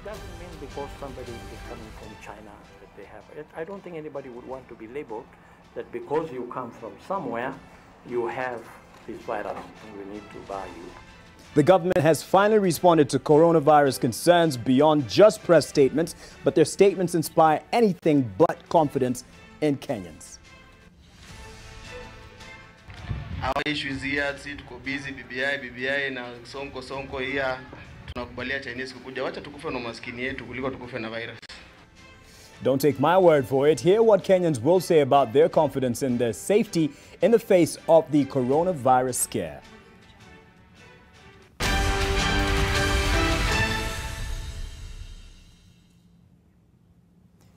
doesn't mean because somebody is coming from China that they have it. I don't think anybody would want to be labeled that because you come from somewhere, you have this virus and we need to bar you. The government has finally responded to coronavirus concerns beyond just press statements, but their statements inspire anything but confidence in Kenyans. Our issues here, tuko busy, BBI na sonko here. Tunakubalia Chinese kukuja, wacha tukufe na maskini yetu kuliko tukufe na virus. Don't take my word for it. Hear what Kenyans will say about their confidence in their safety in the face of the coronavirus scare.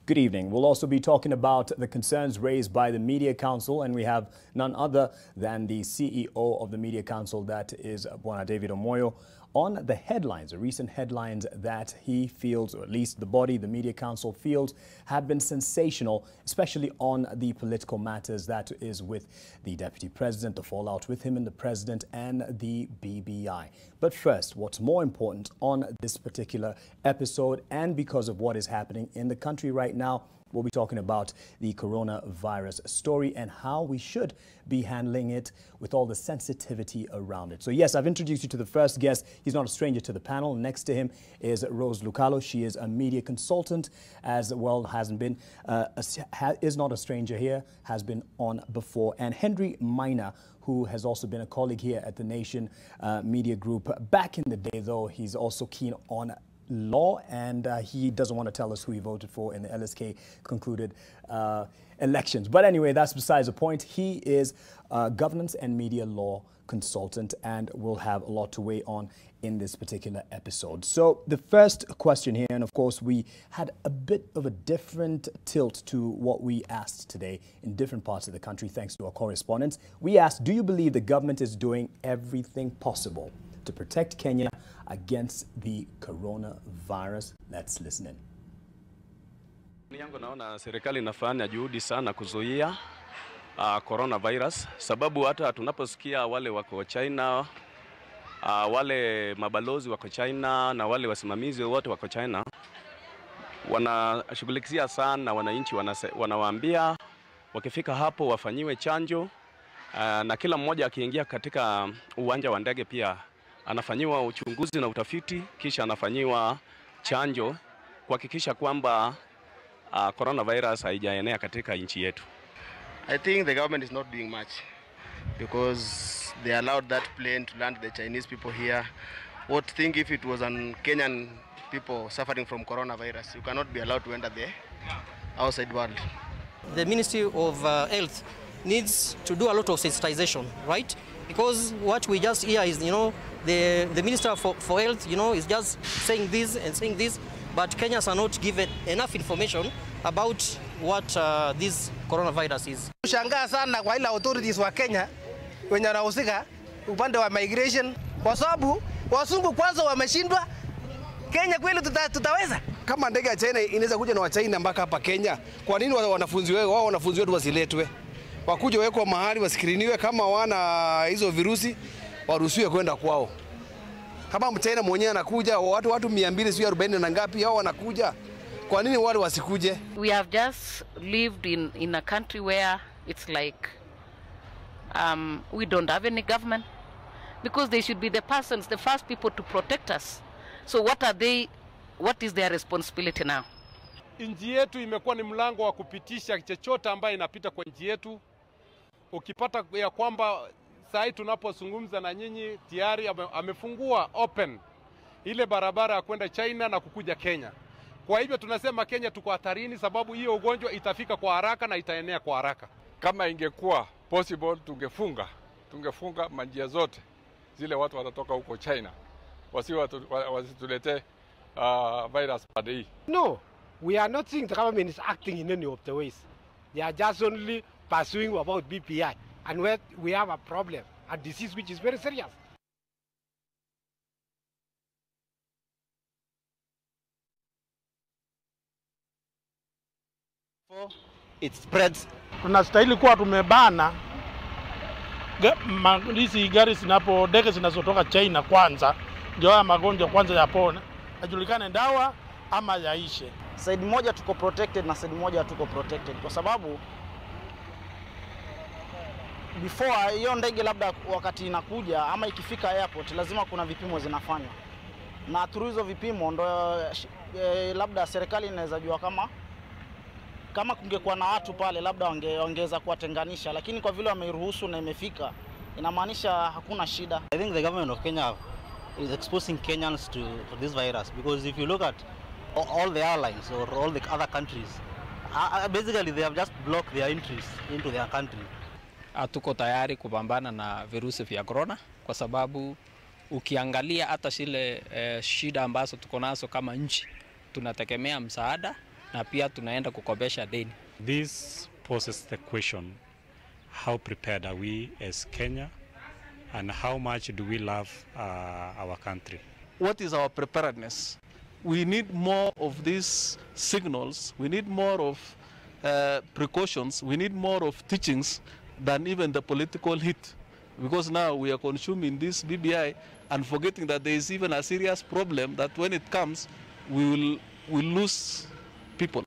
Good evening. We'll also be talking about the concerns raised by the Media Council, and we have none other than the CEO of the Media Council, that is Bwana David Omoyo, on the headlines, the recent headlines that he feels, or at least the body, the Media Council feels, have been sensational, especially on the political matters that is with the Deputy President, the fallout with him and the President and the BBI. But first, what's more important on this particular episode, and because of what is happening in the country right now, we'll be talking about the coronavirus story and how we should be handling it with all the sensitivity around it. So yes, I've introduced you to the first guest. He's not a stranger to the panel. Next to him is Rose Lucalo. She is a media consultant, as well is not a stranger here, has been on before. And Henry Maina, who has also been a colleague here at the Nation Media Group. Back in the day, though, he's also keen on law, and he doesn't want to tell us who he voted for in the LSK concluded elections. But anyway, that's besides the point. He is a governance and media law consultant and will have a lot to weigh on in this particular episode. So the first question here, and of course we had a bit of a different tilt to what we asked today in different parts of the country thanks to our correspondents. We asked, do you believe the government is doing everything possible to protect Kenya against the coronavirus? Let's listen in. Yangu naona serikali inafanya juhudi sana kuzuia coronavirus, sababu hata tunaposikia wale wako China, wale mabalozi wako China na wale wasimamizi wote wako China wanashughulikia sana wananchi, wanawaambia wakifika hapo wafanyiwe chanjo, na kila mmoja akiingia katika uwanja wa ndege pia anafanyiwa uchunguzi na utafiti, kisha anafanyiwa chanjo kuhakikisha kwamba coronavirus haijaenea katika nchi yetu. I think the government is not doing much because they allowed that plane to land the Chinese people here. What think if it was on Kenyan people suffering from coronavirus? You cannot be allowed to enter the outside world. The Ministry of Health needs to do a lot of sensitization, right? Because what we just hear is, the Minister for Health, is just saying this and saying this, but Kenyans are not given enough information about what this coronavirus is. Shangaa sana kwa ile authorities wa Kenya wenye wanahusika upande wa migration, kwa sababu wasungu kwanza wameshindwa. Kenya kweli tutaweza? Kama ndege ya China inaweza kuja na wa China mpaka hapa Kenya, kwa nini wanafunzi wetu wasiletwe? Wakuje wekwa mahali wasikiriniwe, kama wana hizo virusi waruhusiwe kwenda kwao. Kama Mchina mwenyewe anakuja, watu 240 na ngapi hao wanakuja, kwa nini wale wasikuje? We have just lived in a country where it's like we don't have any government, because they should be the persons, the first people to protect us. So what is their responsibility now? Nchi yetu imekuwa ni mlango wa kupitisha chochote ambaye inapita kwa nchi yetu. Ukipata ya kwamba sasa tunapozungumza na nyinyi tayari amefungua open ile barabara ya kwenda China na kukuja Kenya. Kwa hivyo tunasema Kenya tuko hatarini, sababu hiyo ugonjwa itafika kwa haraka na itaenea kwa haraka. Kama ingekuwa possible tungefunga manjia zote zile watu watatoka huko China, wasitulete virus pande hii. No, we are not saying the government is acting in any of the ways. They are just only pursuing about BPI, and where we have a problem, a disease which is very serious. It spreads. Tunastahili kuwa tumebana hizi gari ndege zinazotoka China kwanza, ndio haya magonjwa kwanza yapone. Ajulikane dawa ama yaishe. Side moja tuko protected na side moja tuko protected kwa sababu before hiyo ndege labda wakati inakuja ama ikifika airport lazima kuna vipimo zinafanywa. Na through hizo vipimo ndo labda serikali inaweza jua kama kungekuwa na watu pale labda wangeweza kuwatenganisha, lakini kwa vile wameiruhusu na imefika inamaanisha hakuna shida. I think the government of Kenya is exposing Kenyans to this virus because if you look at all the allies or all the other countries, basically they have just blocked their entries into their country. Hatuko tayari kupambana na virusi vya corona kwa sababu ukiangalia hata zile shida ambazo tuko nazo kama nchi tunategemea msaada na pia tunaenda kukopesha deni. This poses the question, how prepared are we as Kenya and how much do we love our country? What is our preparedness? We need more of these signals, we need more of precautions, we need more of teachings than even the political hit. Because now we are consuming this BBI and forgetting that there is even a serious problem that when it comes, we will lose people.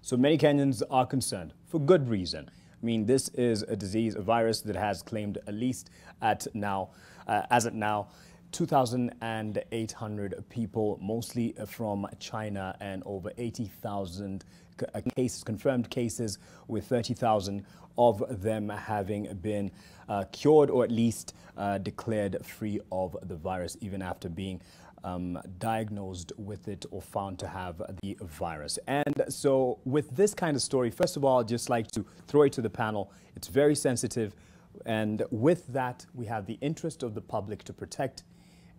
So many Kenyans are concerned for good reason. I mean, this is a disease, a virus that has claimed at least as of now, 2,800 people, mostly from China, and over 80,000 cases, confirmed cases, with 30,000 of them having been cured or at least declared free of the virus, even after being diagnosed with it or found to have the virus. And so with this kind of story, first of all, I'd just like to throw it to the panel. It's very sensitive. And with that, we have the interest of the public to protect.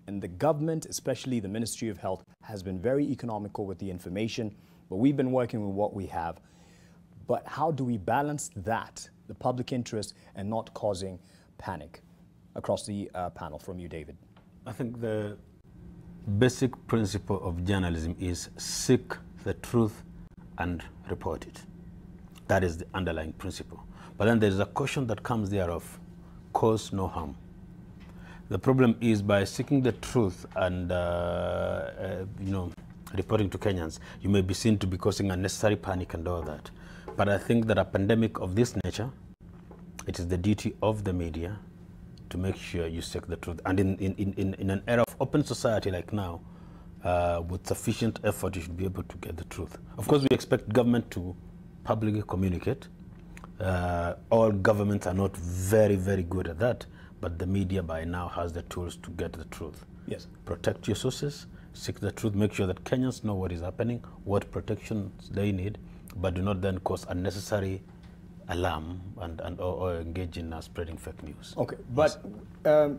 And the government, especially the Ministry of Health, has been very economical with the information. But we've been working with what we have. But how do we balance that, the public interest, and not causing panic? Across the panel, from you, David. I think the basic principle of journalism is seek the truth and report it. That is the underlying principle. But then there's a caution that comes thereof, cause no harm. The problem is by seeking the truth and reporting to Kenyans, you may be seen to be causing unnecessary panic and all that. But I think that a pandemic of this nature, it is the duty of the media to make sure you seek the truth. And in an era of open society like now, with sufficient effort, you should be able to get the truth. Of course, we expect government to publicly communicate. All governments are not very, very good at that, but the media by now has the tools to get the truth. Yes. Protect your sources, seek the truth, make sure that Kenyans know what is happening, what protections they need, but do not then cause unnecessary alarm or engage in spreading fake news. Okay, but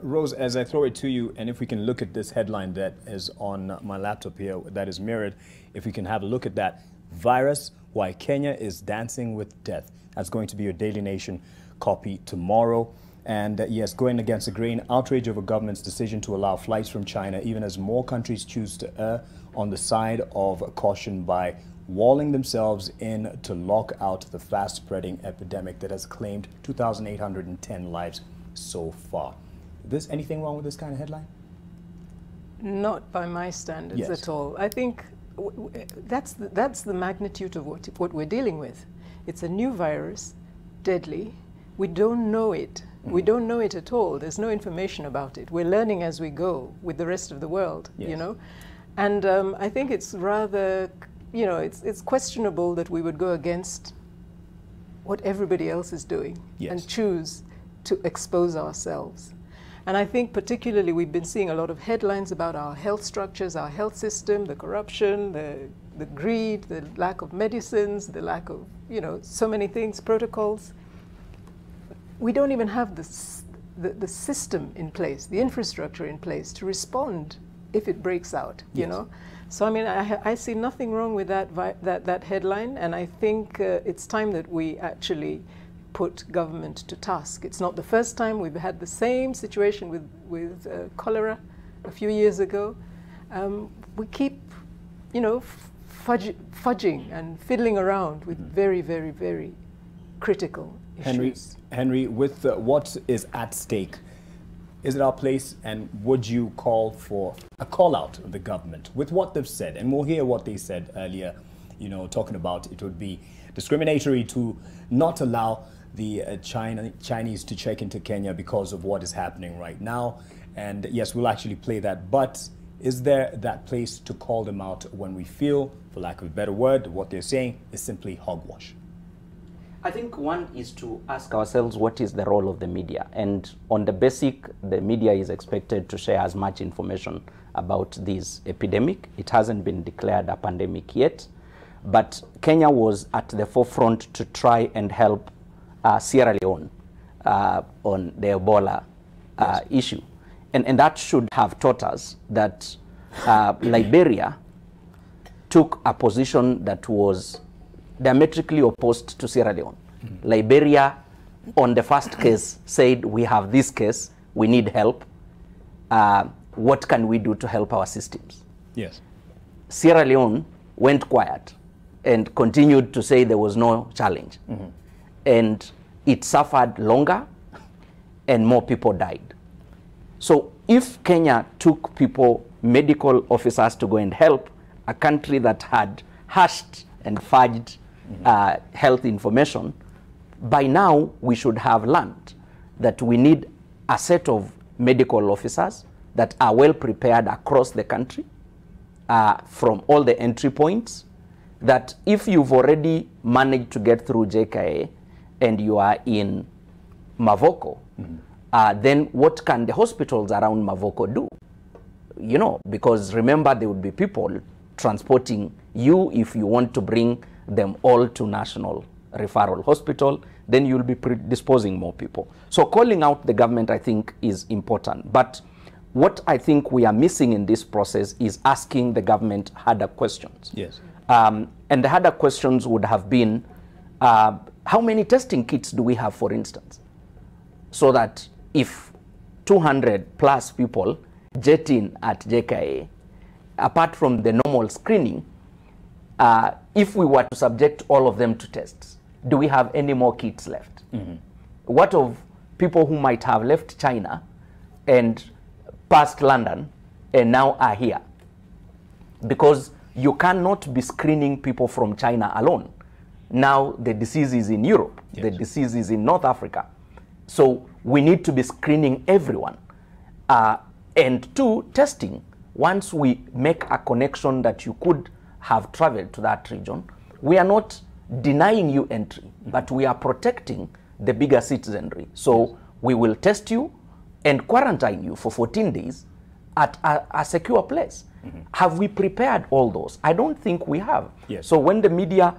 Rose, as I throw it to you, and if we can look at this headline that is on my laptop here, that is mirrored, if we can have a look at that. Virus, why Kenya is dancing with death. That's going to be your Daily Nation copy tomorrow. And yes, going against the grain, outrage over government's decision to allow flights from China, even as more countries choose to err on the side of caution by walling themselves in to lock out the fast-spreading epidemic that has claimed 2,810 lives so far. Is anything wrong with this kind of headline? Not by my standards at all. I think that's the magnitude of what we're dealing with. It's a new virus, deadly. We don't know it. We don't know it at all. There's no information about it. We're learning as we go with the rest of the world, you know. And I think it's rather, it's questionable that we would go against what everybody else is doing and choose to expose ourselves. And I think particularly we've been seeing a lot of headlines about our health structures, our health system, the corruption, the greed, the lack of medicines, the lack of, so many things, protocols. We don't even have the system in place, the infrastructure in place to respond if it breaks out, you know. So I mean, I see nothing wrong with that headline, and I think it's time that we actually put government to task. It's not the first time. We've had the same situation with cholera a few years ago. We keep, fudging and fiddling around with very, very, very critical issues. Henry, with what is at stake, Is it our place, and would you call for a call out of the government with what they've said? And we'll hear what they said earlier, you know, talking about it would be discriminatory to not allow the Chinese to check into Kenya because of what is happening right now. And yes, we'll actually play that. But is there that place to call them out when we feel, for lack of a better word, what they're saying is simply hogwash? I think one is to ask ourselves what is the role of the media. And on the basic, the media is expected to share as much information about this epidemic. It hasn't been declared a pandemic yet. But Kenya was at the forefront to try and help Sierra Leone on the Ebola issue. And that should have taught us that Liberia took a position that was diametrically opposed to Sierra Leone. Liberia, on the first case, said, we have this case, we need help. What can we do to help our systems? Yes. Sierra Leone went quiet and continued to say there was no challenge. And it suffered longer and more people died. So if Kenya took people, medical officers, to go and help a country that had hushed and fudged health information, by now we should have learned that we need a set of medical officers that are well prepared across the country from all the entry points, that if you've already managed to get through JKA and you are in Mavoko, then what can the hospitals around Mavoko do? You know, because remember, there would be people transporting you if you want to bring them all to National Referral Hospital, then you'll be predisposing more people. So calling out the government, I think, is important. But what I think we are missing in this process is asking the government harder questions. Yes. And the harder questions would have been, how many testing kits do we have, for instance? So that if 200 plus people jet in at JKA, apart from the normal screening, if we were to subject all of them to tests, do we have any more kits left? What of people who might have left China and passed London and now are here? Because you cannot be screening people from China alone. Now the disease is in Europe, the disease is in North Africa. So we need to be screening everyone. And two, testing. Once we make a connection that you could have traveled to that region, we are not denying you entry, but we are protecting the bigger citizenry. So we will test you and quarantine you for 14 days at a secure place. Have we prepared all those? I don't think we have. Yes. So when the media,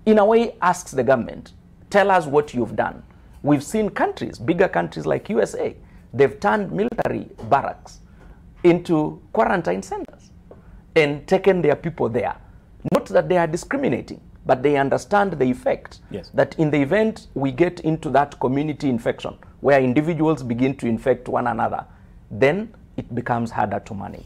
in a way, asks the government, tell us what you've done. We've seen countries, bigger countries like USA, they've turned military barracks into quarantine centers and taken their people there. Not that they are discriminating, but they understand the effect. Yes. That in the event we get into that community infection where individuals begin to infect one another, then it becomes harder to manage.